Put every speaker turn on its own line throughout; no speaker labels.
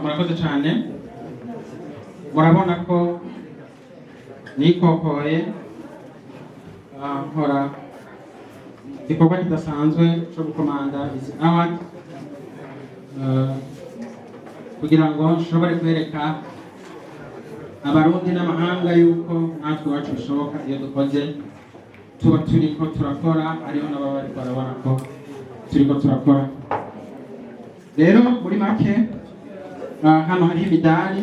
murakoze cyane. Murabona ko nikokoye nkora igikorwa kidasanzwe cyo gukomanda izi award kugira ngo nshobore kwereka abarundi n'amahanga yuko natwe iwacu bishoboka iyo dukoze tuba turiko turakora, ariho n'ababa bariko barabona ko turiko turakora. Rero muri make hano hariho imidari.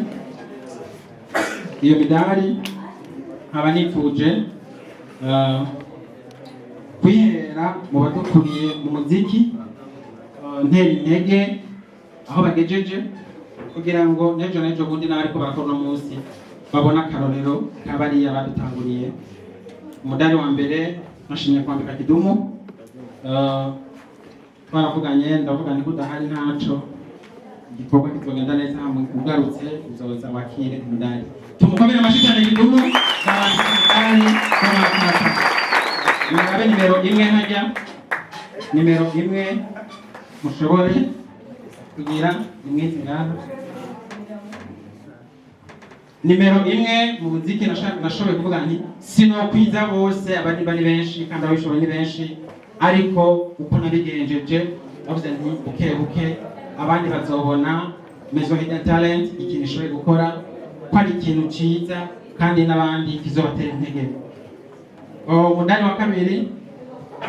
Iyo midari nkaba nifuje kwihera mu badukuriye mu muziki, ntera intege aho bagejeje kugira ngo n'ejo n'ejo bundi n'abariko barakora uno munsi babona akarorero k'abariya badutanguriye. Umudari wa mbere nashimye kwambika kidumu. Twaravuganye ndavuga ni kudahari ntaco igikorwa kizogenda neza, hamwe ugarutse uzoza wakire umudari. Tumukomere amashyi cyane kidumu n'abandi n'amateka. Murabe nimero imwe hajya, nimero imwe mushobore kugira imwezi ngana. Nimero imwe mu muziki nashoboye kuvuga nti sinokwiza bose, abandi bari benshi kandi ababishoboye ni benshi, ariko uko nabigenjeje bavuze nti buke buke abandi bazobona HIDEN TALENT ikintu ishoboye gukora ko ari ikintu ciza kandi n'abandi kizobatera intege. Umudari wa kabiri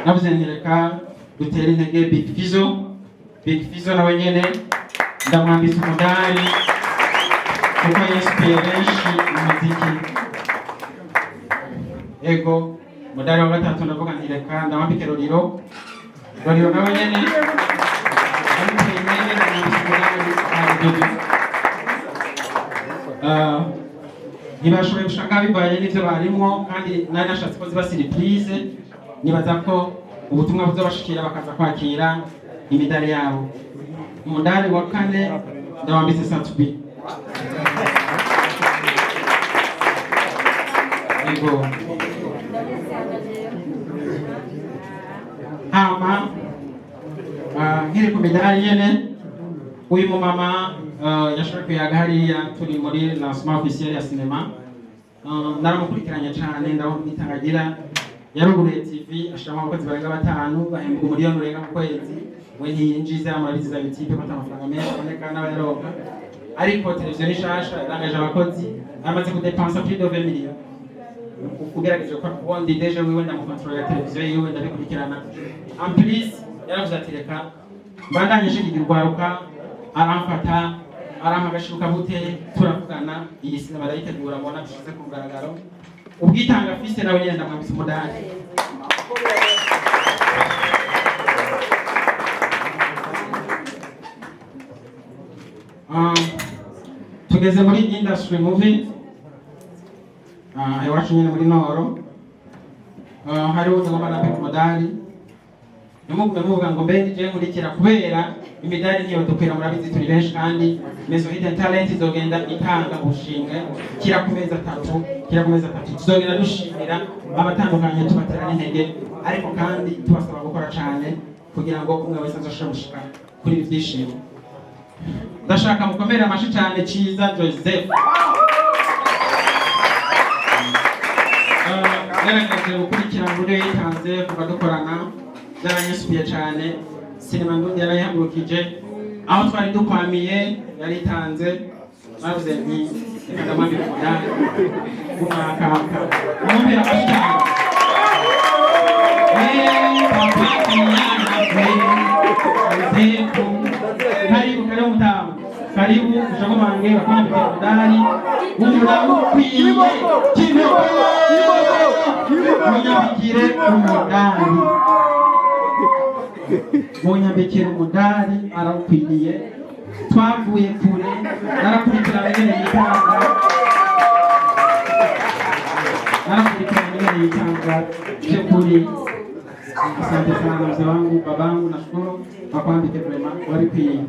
navuze nti reka dutere intege Big Fizzo nawe nyene ndamwambitse umudari kuko yinspiye benshi mu muziki. Ego umudari wa gatatu ndavuga nti reka ndamwambike Roriro nawe nyene ntibashoboye gushaka bivaye n'ivyo barimwo, kandi nari nashatse ko ziba surprise. Nibaza ko ubutumwa buzobashikira bakaza kwakira imidari yabo. Umudari wa kane ndawambitse Satubi. Ego hama nkiri ku midari nyene, uyu mumama yashoboye kuyaga hariya turi muri lancement officiel ya sinema. Naramukurikiranye cyane, ndamwitangagira. Yaruguruye TV ashiramo abakozi barenga 5 bahembwa umuriyoni urenga ku kwezi. We ntiyinjiza amarabizi za bitipe ko amafaranga menshi aboneka n'abayaronka, ariko televiziyo nishasha yarangaje abakozi amaze kudepansa plus de 20 millions. Ugerageje ko ubundi deje wiwe ndamukontrolera televiziyo yiwe ndabikurikirana. Amplis yaravuze ati reka mbandanye shigira urwaruka, aramfata arampagashiruka bute turavugana. Iyi sinema ndayitegura mbona bishize ku mugaragaro. Ubwitanga afise nawe nyene ndamwambitse umudari. Tugeze muri industry movie iwacu nyene muri Noro. Hariho uzagomba nape ku mudari. Nimugume muvuga ngo mbe nije nkurikira kubera imidari niyo dukwira, murabizi turi benshi kandi HIDEN TALENT izogenda itanga ubushimwe kira ku meza 3 tuzogenda dushimira abatandukanye, tubaterana intege, ariko kandi tubasaba gukora cyane kugira ngo umwe wese azoshobore gushika kuri ibi byishimo. Ndashaka mukomere amashi cyane Ciza Joseph. Narageje gukurikirana uburyo yitanze kuva dukorana, naranyisubiye cyane. Sinema ndundi yarayihagurukije, aho twari dukwamiye yaritanze. Bavuze nti reka ndamwambike umudari umwaka mumpera amashi cyane. Karibu mtamu, karibu ushagomange wakwambike umudari umukwiye munyambikire umudari, munyambikire umudari arawukwiriye. Twavuye kure narakurikirana ingene yitanga, by'ukuri. Asante sana mzee wangu, babangu, nashukuru wakwambike vrema warikwiye.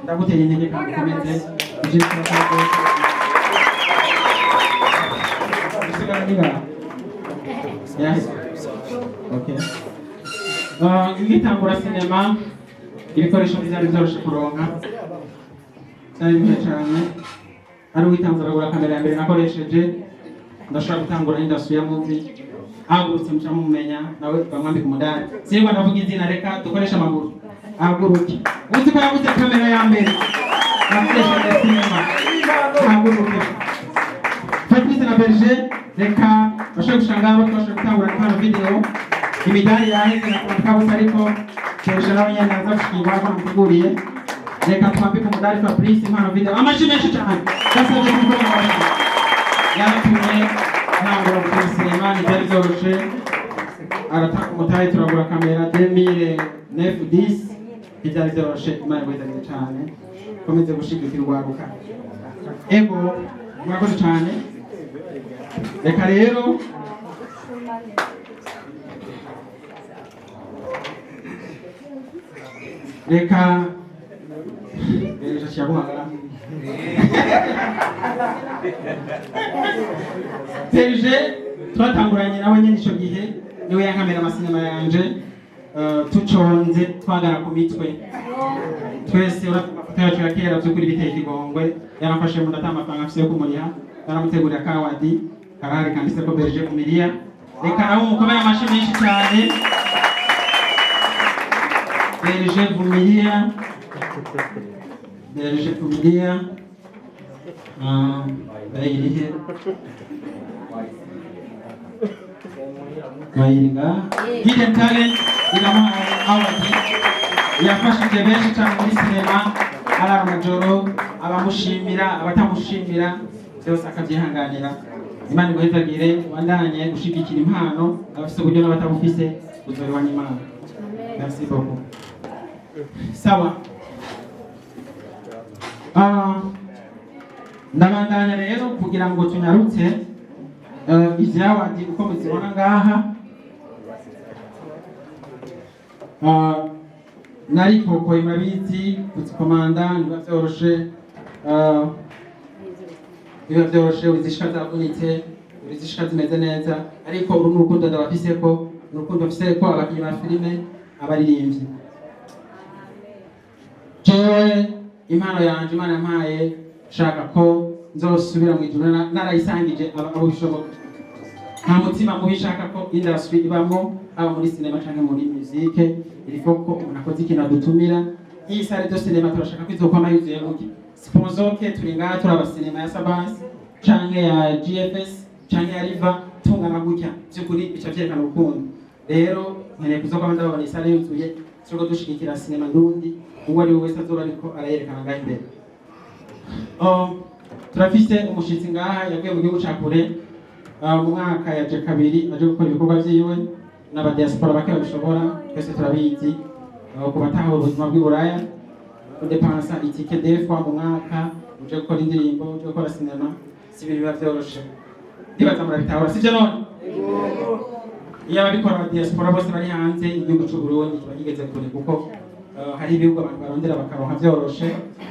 Ndaguteye intege kandi ukomeze ijisho cyako. Yes. Okay. Ngitangura sinema ibikoresho bizari byoroshe kuronka. cyane cyane ari witanze aragura kamera ya mbere nakoresheje ndashaka gutangura industry ya movie ahagurutse muca mumenya nawe bamwambika umudari sinigwa ndavuga izina reka dukoresha amaguru ahaguruke uzi ko yabuze kamera ya mbere nakoresheje sinema ahaguruke Fabrice na Berger reka bashobora gushanga abo twashobora gutangura kano video imidari yaheze nakabutse ariko Berger nawe nyene aza gushingwa ko namuteguriye reka twambike umudari Fabrice impano video amashi menshi cyane gasabye gukora yaratumye ntangura gukora sinema ntibyari byoroshe arataka umutahe turagura kamera 2009-10 ntibyari byoroshe imana igwezagire cyane komeze gushigikira urwaruka ego murakoze cyane reka rero reka Berger twatanguranye nawe nyine icyo gihe niwe yankamera amasinema yanje tuconze twagana ku mitwe twese urafata yacu ya kera by'ukuri biteye ikigongwe yaramfashe mu ndatanga amafaranga afise yo kumuriha yaramutegurira kawadi karahari kanditse ko Berger kumiriya reka nawe umukomere amashi menshi cyane Berger kumiriya Berger kumiriya ahiri HIDEN TALENT inamuha award yafashije benshi cyane muri sinema ari amajoro abamushimira abatamushimira byose akabyihanganira Imana igwezagire wandanye gushigikira impano abafite uburyo n'abatabufise uzorewa n'Imana merci beaucoup sawa ndabandanya rero kugira ngo tunyarutse izi awadi uko muzibona ngaha nari kokoye murabizi kuzikomanda niba byoroshe uzishika zavunitse uzishika zimeze neza ariko uru n'urukundo ndabafise ko urukundo mfise ko abakinnyi ba filime abaririmbyi jewe impano yanje Imana yampaye shaka ko nzosubira mu ijuru narayisangije abo bishoboka nta mutima mubi shaka ko industry ibamo aba muri sinema canke muri musique iriko ko umuntu akoze ikintu adutumira iyi sare de sinema turashaka ko izokwama yuzuye muke sponsor ke turi ngaha turaba sinema ya Sabas canke ya GFS canke ya Riva tungana gutya by'ukuri bica vyerekana urukundo rero nkeneye kuzokwama ndabona isare yuzuye turiko dushigikira sinema ndundi uwariwe wese azoba ariko arayerekana ngaha imbere turafise umushitsi ngaha yagiye mu gihugu ca kure mu mwaka yaje kabiri aje gukora ibikorwa vyiwe n'abadiaspora bake babishobora twese turabizi ku bataha ubuzima bw'Iburaya kudepansa itike defwa mu mwaka uje gukora indirimbo uje gukora sinema si ibintu biba vyoroshe ndibaza murabitahura sivyo none iyo ababikora abadiaspora bose bari hanze igihugu c'u Burundi kiba kigeze kure kuko hari ibihugu abantu barondera bakaronka vyoroshe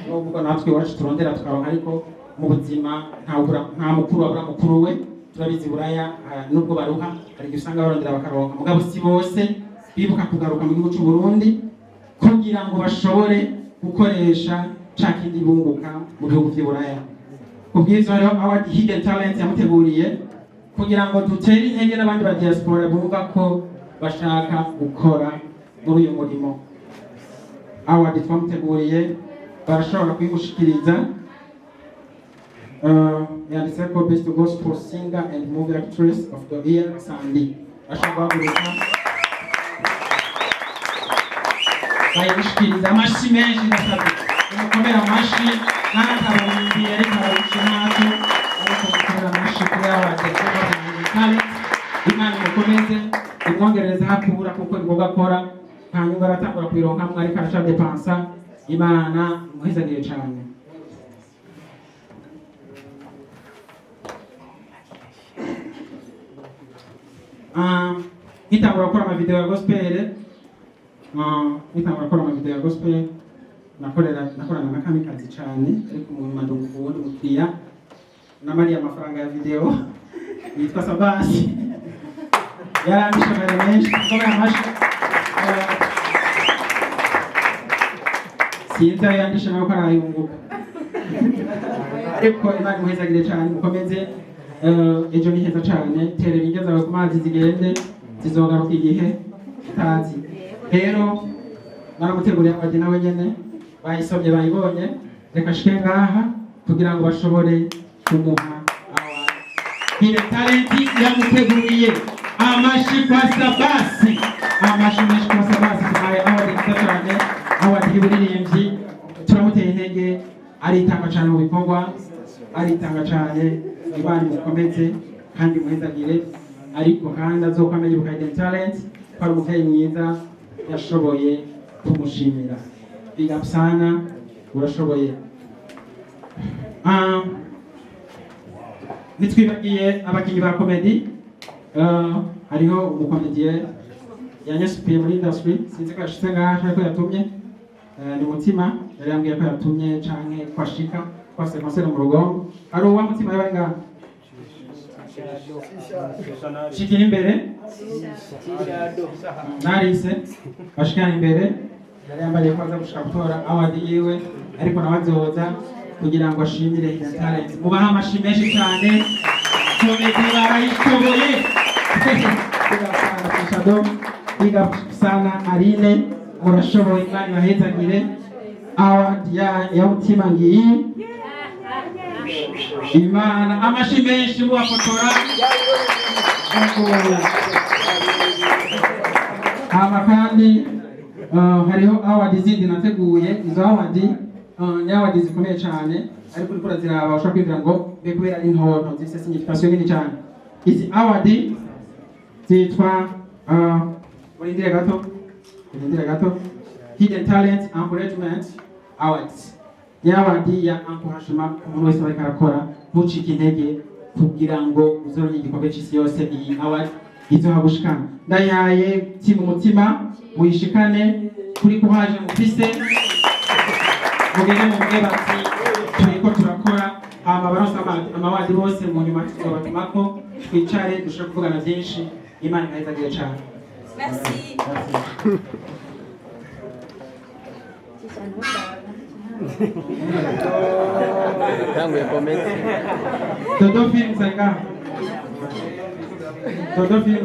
n'ubwo natwe iwacu turondera tukaronka ariko mu buzima nta mukuru wabura mukuru we turabizi Buraya nubwo baruha hari usanga barondera bakaronka mugabo si bose bibuka kugaruka mu gihugu c'u Burundi kugira ngo bashobore gukoresha cakindi bunguka mu bihugu vy'Iburaya kubwizo rero award HIDEN TALENT yamuteguriye kugira ngo dutere intege n'abandi ba diaspora bumva ko bashaka gukora muri uyu murimo award twamuteguriye barashobora kuyimushikiriza yanditse ko best gospel singer and movie actress of the year Sandy ashobora guruka bayimushikiriza amashi menshi ndasabye umukomera amashi n'akabarimbi ariko arabisha ntacyo ariko umukomera amashi kuri award talent Imana imukomeze imwongereza hakura kuko ibikorwa akora nta nyungu aratangura kuyironkamwo ariko araca depansa Imana imuhezagire cane nitangura gukora amavideo ya gospel nakorana na kamikazi cane ariko mu nyuma ndumva mukiriya namariye amafaranga ya video yitwa Sabas yarandisha mbere menshi kuko amashi sinzi yandisha nawe ko arayunguka ariko Imana imuhezagire cyane mukomeze ejo ni heza cyane terera indya zawe ku mazi zigende zizogaruka igihe utazi rero naramuteguriye abageni nawe nyene bayisomye bayibonye reka shike ngaha kugira ngo bashobore kumuha Hidden Talent yamuteguriye amashi kwa sabasi tumaye award cyane award y'uburirimbyi turamuteye intege aritanga cyane mu bikorwa aritanga cyane Imana imukomeze kandi muhezagire ariko kandi azokamenya ubuka Hidden Talent kwa umuvyeyi mwiza yashoboye kumushimira big up sana urashoboye nitwibagiye abakinyi ba comedy hariho umukomediye yanyasupiye muri industry sinzi ko yashitse ngaha ariko yatumye ni Mutima yari yambwiye ko yatumye canke kwashika kwase concert mu Rugongo ari uwa Mutima yari ngaha shikira imbere narise bashikana imbere yari yambariye ko aza gushaka gutora award yiwe ariko nawe azoza kugira ngo ashimire Hidden Talent mubaha amashi menshi cyane komedi barayishoboye biga sana Aline murashoboye Imana ibahezagire award ya Mutima ngiyi Imana amashi menshi mubafotora hama kandi hariho award zindi nateguye izo award ni award zikomeye cyane ariko uriko uraziraba ushobora kwibwira ngo mbe kubera ari ntonto zifite signification nini cyane izi award zitwa urindire gato Hidden Talent Encouragement Awards ni award ya encouragement umuntu wese ariko arakora ntucike intege kugira ngo uzoronke igikombe cy'isi yose iyi award izohagushikana ndayaye timu Mutima muyishikane kuri kuhaje mufise mugende muvuge bati turiko turakora baronse amawadi bose mu nyuma tuzobatumako twicare dushobore kuvugana byinshi Imana ihezagire cyane
merci
Tanguye comment.
Dodo Films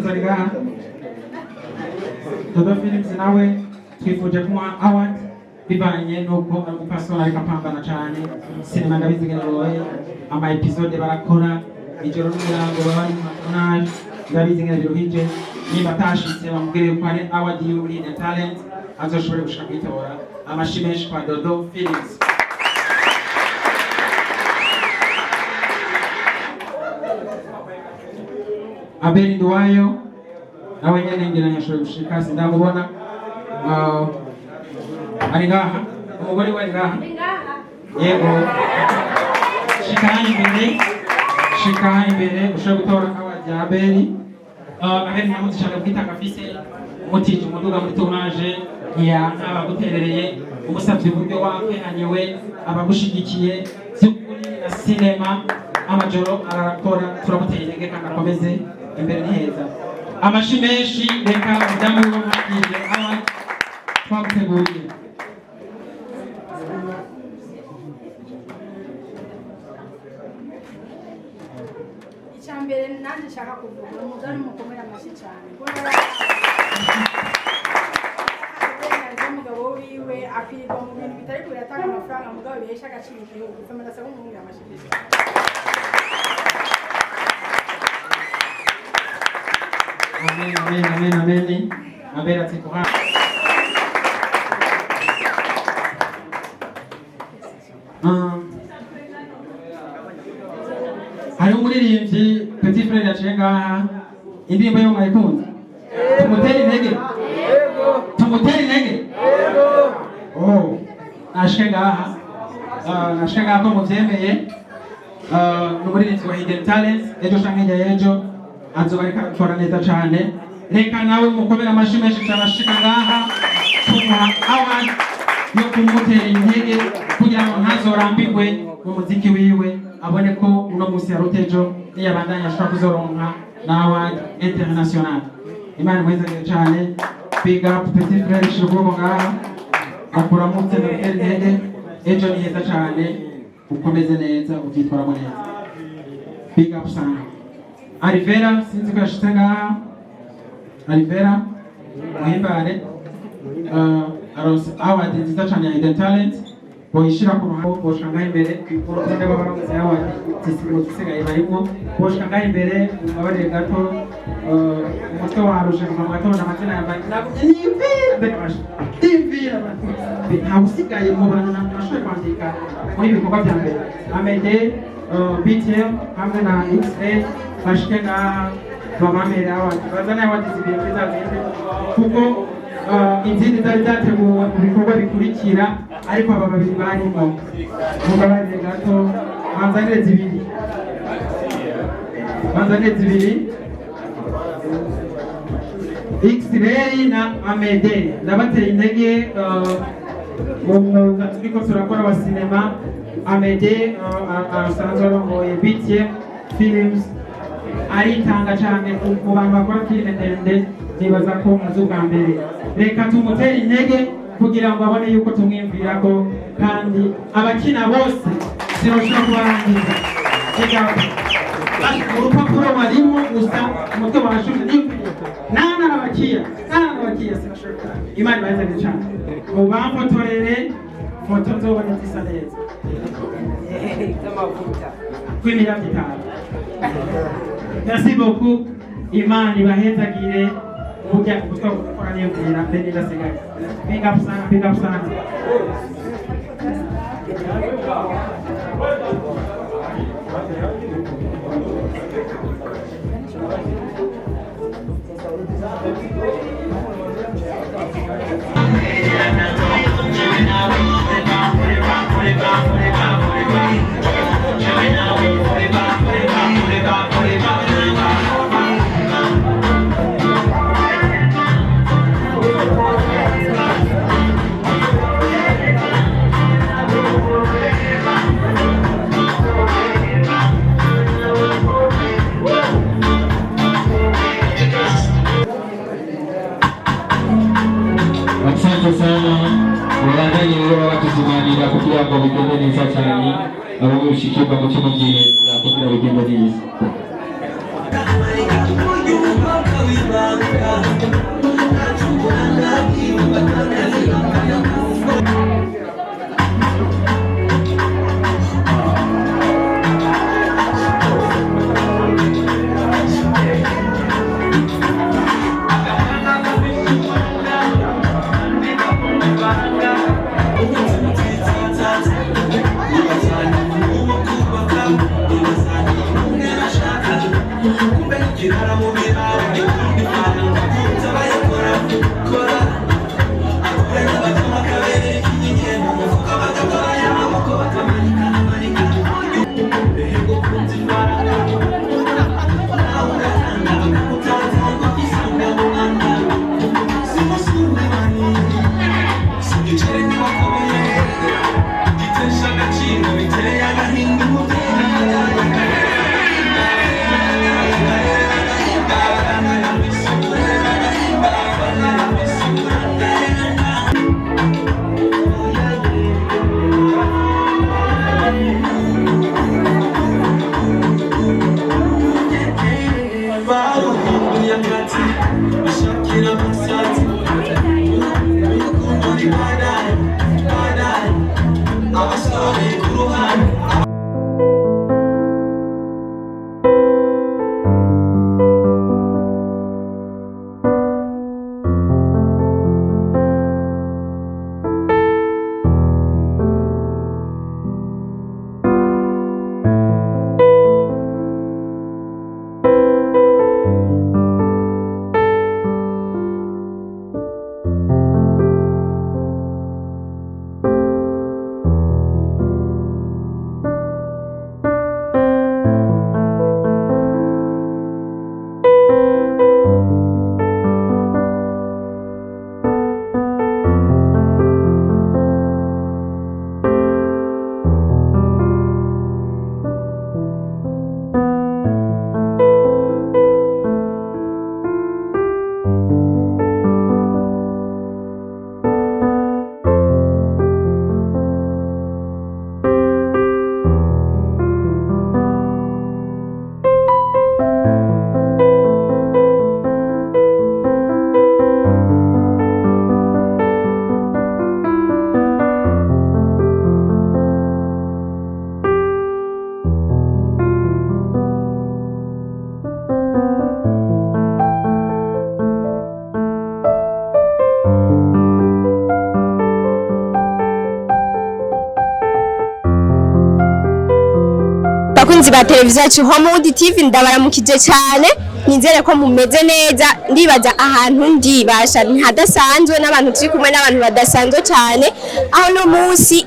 ariga Dodo Films nawe twifuje kumuha award bivanye nuko ari umupasiteri ariko apambana cyane sinema ndabizigenewe ama episode barakora ijoro n'umurango baba ari mu matonage ndabizigenewe biruhije niba atashitse bamubwire ko ari award y'uri Hidden Talent azoshobore gushaka kwitora amashi menshi kwa Dodo Films. Abeli Nduwayo nawe nyene ngira nyashobora gushika sindamubona ari ngaha umugore we ngaha yego shikanye imbere ushobora gutora award ya Abeli Abeli namuti cyane kwitanga afise umutije umuduga muri tournage ya abaguterereye umusavye uburyo wakwe hanyewe abagushigikiye by'ukuri na cinema amajoro arakora turamuteye intege kandi akomeze imbere ni heza amashi menshi reka mudamu w'umukije aba twamuteguye
icyambere nanjye nshaka kuvuga umugani mukomera amashi cyane umugabo wiwe akwirirwa mu bintu bitari kuratanga amafaranga mugabo bihesha agaciro igihugu ufamira asaba umwungu amashi
Amen. Abeli ati kuhana. Hari umuririmbyi Petit Frere yaciye ngaha indirimbo yo mwayikunze tumutera intege nashike ngaha ko muvyemeye n'umuririmbyi wa Hidden Talent ejo canke ejo azoba ariko akora neza cyane reka nawe mukomera amashi menshi cyane ashika ngaha tumuha award yo kumutera intege kugira ngo ntazorambirwe mu muziki wiwe abone ko uno munsi yarutejo niyabandanya ashobora kuzoronka na award international Imana imuhezagire cyane big up Petit Frere shiruguru ngaha akura mutse na intege ejo ni heza cyane ukomeze neza ubyitwaramo neza. Big up sana. Alivera sinzi ko yashitse ngaha. Alivera muhimbare aronse award nziza cyane ya Hidden Talent boyishira ku ruhande boshangaho imbere ku rutonde rw'abaronse award zisigaye barimo boshangaho imbere mubabarire gato umutwe waruje mu matora amazina yambaye n'imvira nta usigaye mu bantu nashoboye kwandika muri ibikorwa bya mbere Amede BTM hamwe na XA bashike na bamamere award bazana award zibiri bizagende kuko izindi zari zateguwe mu bikorwa bikurikira ariko aba babiri barimo mubabarire gato banzanire zibiri X-Ray na Amede ndabateye intege mu mwuga turiko turakora wa sinema. Amede asanzwe arongoye BTM Films aritanga cyane mu bantu bakora filime ndende, nibaza ko muzi ubwa mbere. Reka tumutere intege kugira ngo abone yuko tumwiyumvirako kandi abakina bose zirashobora kubarangiza. Urupapuro barimo gusa umutwe warashuje n'imvira nana abakiya sinashobora. Imana ibahe cyane mubamfotorere foto nzobona zisa neza kwimira bitanu. Merci beaucoup. Imana ibahezagire burya ubutwa gukora n'imvira mbere ndasigaye. Big up sana.
Asante sana wabandanye rero batuzimanira kugira ngo bigende neza cyane abo gushikirwa mu kintu cyiza kugira bigende neza.
bakunzi ba televiziyo yacu Homewood TV ndabaramukije cyane nizere ko mumeze neza ndibaza ahantu ndibasha ntadasanzwe n'abantu turi kumwe n'abantu badasanzwe cyane aho no munsi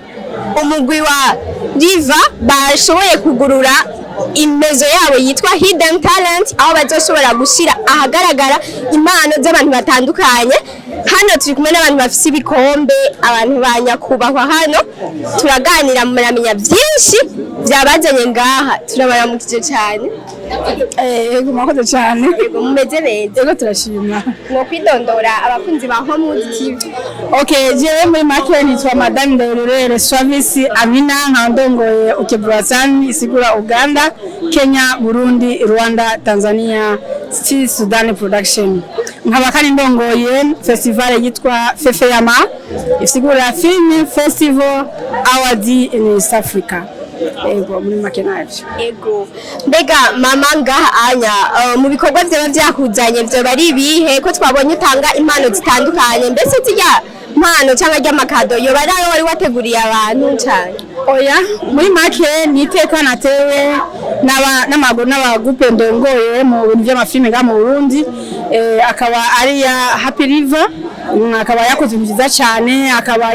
umugwi wa River bashoboye kugurura imezo yabo yitwa Hidden Talent aho bazoshobora gushira ahagaragara impano z'abantu batandukanye. Hano turi kumwe n'abantu bafite ibikombe, abantu banyakubahwa hano turaganira muramenya byinshi byabazanye ngaha turabaramukije cyane.
Yego mwakoze cyane.
Yego mumeze neza.
Yego turashima.
Ngo kwidondora abakunzi ba Homewood TV.
Okay, jewe muri make nitwa Madame Ndorere Service Amina nkandongoye Ukebrazan isigura Uganda, Kenya, Burundi, Rwanda, Tanzania, Sudan production. Nkaba kandi ndongoye festival yitwa Fefeyama isigura Film Festival Award in East Africa. Ego muri make navyo.
Ego mbega mama ngaha anya mu bikorwa byaba byakuzanye byo bari bihe ko twabonye utanga impano zitandukanye mbese zijya impano cyangwa ry'amakado yo bari wari wateguriye abantu cyane.
Oya muri make niteka natewe n'amagupe ndongoye mu bintu by'amafilme ga mu Burundi akaba ari ya Happy River akaba yakoze byiza cyane akaba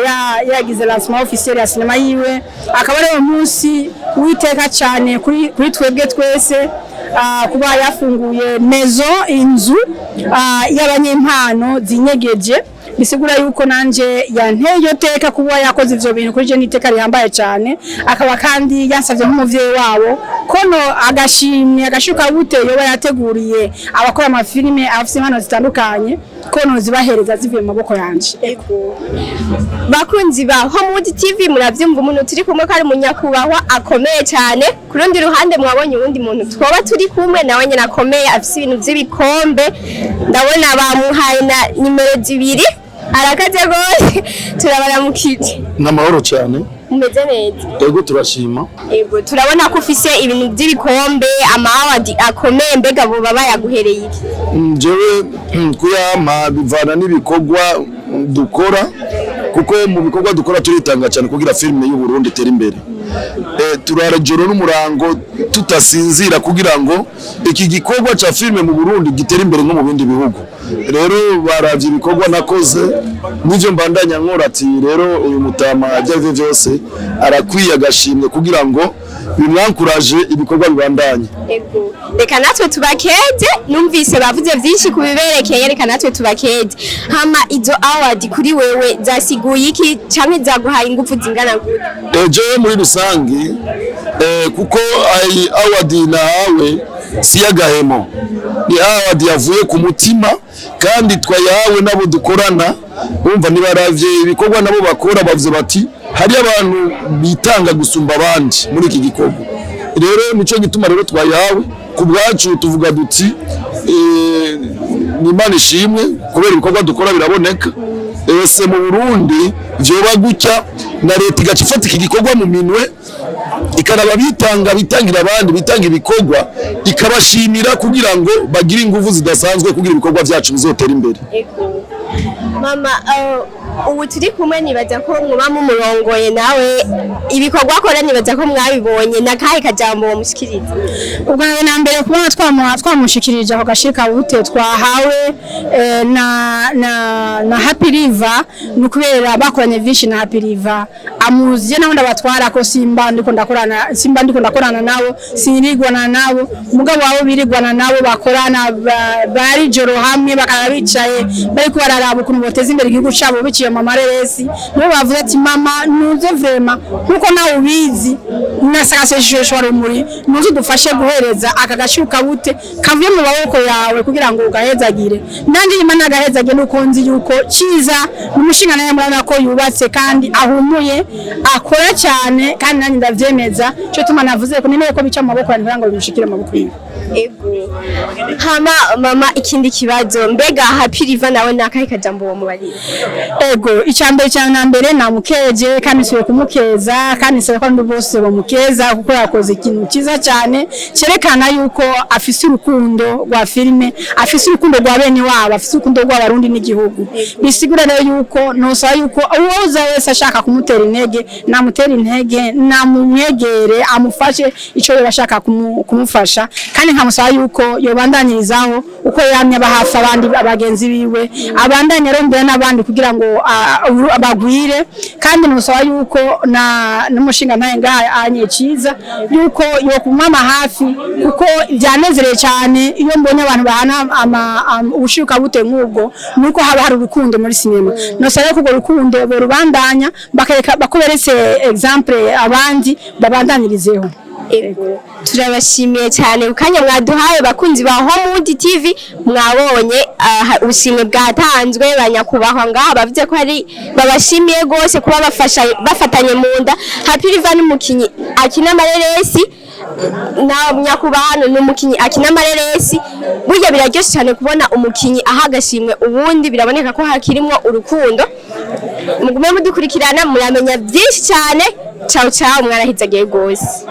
yagize lancement officiel ya cinema yiwe akaba ari umunsi witeka cyane kuri twebwe twese kuba yafunguye mezo inzu y'abanyempano zinyegeje bisigura yuko nanje yanteye teka kuba yakoze ivyo bintu kuri je niteka rihambaye cyane akaba kandi yansavye nk'umuvyeyi wabo kono agashimye agashuka bute yoba yateguriye abakora amafilme afise impano zitandukanye kono zibahereza zivuye mu maboko yanje.
Ego bakunzi ba Homewood TV muravyumva umuntu turi kumwe ko ari munyakubahwa akomeye cyane ku rundi ruhande mwabonye uwundi muntu twoba turi kumwe nawe nyina akomeye afise ibintu by'ibikombe ndabona bamuhaye na nimero 2 arakaze gose turabaramukije
n'amahoro cyane
mumeze neza.
Ego turashima.
Ego turabona ko ufise ibintu by'ibikombe amawadi akomeye mbega bo baba yaguhereye iki?
Jewe kuyama bivana n'ibikorwa dukora kuko mu bikorwa dukora turitanga cyane kugira filme y'u Burundi itera imbere. Turarajoro n'umurango tutasinzira kugira ngo iki gikorwa ca filme mu Burundi gitere imbere nko mu bindi bihugu. Rero baravye ibikorwa nakoze n'ivyo mbandanya nkora ati rero uyu mutama ajyave byose arakwiye agashimwe kugira ngo bimwankuraje ibikorwa bibandanye.
Ego reka natwe tubakeje numvise bavuze byinshi kubiberekeye reka natwe tubakeje hama izo award kuri wewe zasiguye iki canke zaguhaye ingufu zingana gute?
Je muri rusangi kuko ai award nawe si yagahemo ni award yavuye ku mutima kandi twayawe nabo dukorana umva nibaravye ibikorwa nabo bakora bavuze bati hari abantu bitanga gusumba abandi muri iki gikorwa rero nico gituma rero twayawe ku bwacu tuvuga duti ni Imana ishimwe kubera ibikorwa dukora biraboneka ese mu Burundi vyoba gutya na leta igacifata iki gikorwa mu minwe ikaraba bitangira abandi bitanga ibikorwa ikabashimira kugira ngo bagire ingufu zidasanzwe kugira ibikorwa byacu bizotera imbere.
Ego mama ubu turi kumwe nibaza ko muba mu murongoye nawe ibikorwa akora nibaza ko mwabibonye nakahe kajambo mushikiriza
ubwo na mbere kubona twamushikirije aho gashika bute twahawe na Happy River nukubera bakoranye vyinshi na Happy River amuzie naho ndabatwara ko simba ndiko ndakorana nabo sinirigwana nabo mugabo wabo birigwana nabo bakorana bari joro hamwe bakarabicaye bari kubararaba ukuntu boteza imbere igihugu cyabo biciye mu mareresi nibo bavuze ati mama nuze vrema nkuko nawe ubizi nasakase shishoro muri nuze dufashe guhereza akagashuka bute kavuye mu baboko yawe kugira ngo ugahezagire nandi Imana agahezage nuko nzi yuko ciza umushinga naye murana ko yubatse kandi ahumuye akora cyane kandi nani ndavyemeza cyo tuma navuze ko nimeye ko bica mu maboko yanjye ngo bishikire mu maboko yiwe.
Ego hama mama ikindi kibazo mbega Happy River nawe nakahe kajambo wo mubarira.
Ego icambere cyane mbere namukeje kandi nsubiye kumukeza kandi nsaba ko ndi bose bamukeza kuko yakoze ikintu cyiza cyane cerekana yuko afise urukundo rwa filime, afise urukundo rwa bene wabo, afise urukundo rwa barundi n'igihugu. Bisigura rero yuko nosaba yuko uwoza wese ashaka kumutera intege namutera intege, namumwegere amufashe ico yashaka kumufasha, kandi nkamusaba yuko yobandanyirizaho uko yamye abahafa abandi abagenzi biwe, abandanye arondera n'abandi kugira ngo abagwire, kandi nusaba yuko n'umushinga ntaye ngaha anye ciza yuko yokumama hafi kuko byanezereye cyane iyo mbonye abantu bahana ubushuka bute nk'ubwo nuko haba hari urukundo muri sinema. Nosaba yuko urwo rukundo borubandanya bakuberetse exemple abandi babandanirizeho.
Turabashimiye cyane ukanya mwaduhaye bakunzi ba Homewood TV, mwabonye ubushimwe bwatanzwe banyakubahwa ngaha bavuze ko hari babashimiye gose kuba bafatanye mu nda. Happy River ni mukinyi akina amareresi na nyakubahano n'umukinyi akina amareresi, burya biraryoshe cyane kubona umukinyi ahagashimwe ubundi biraboneka ko hakirimwo urukundo. Mugume mudukurikirana muramenya byinshi cyane. Ciao ciao, mwarahizagiye gose.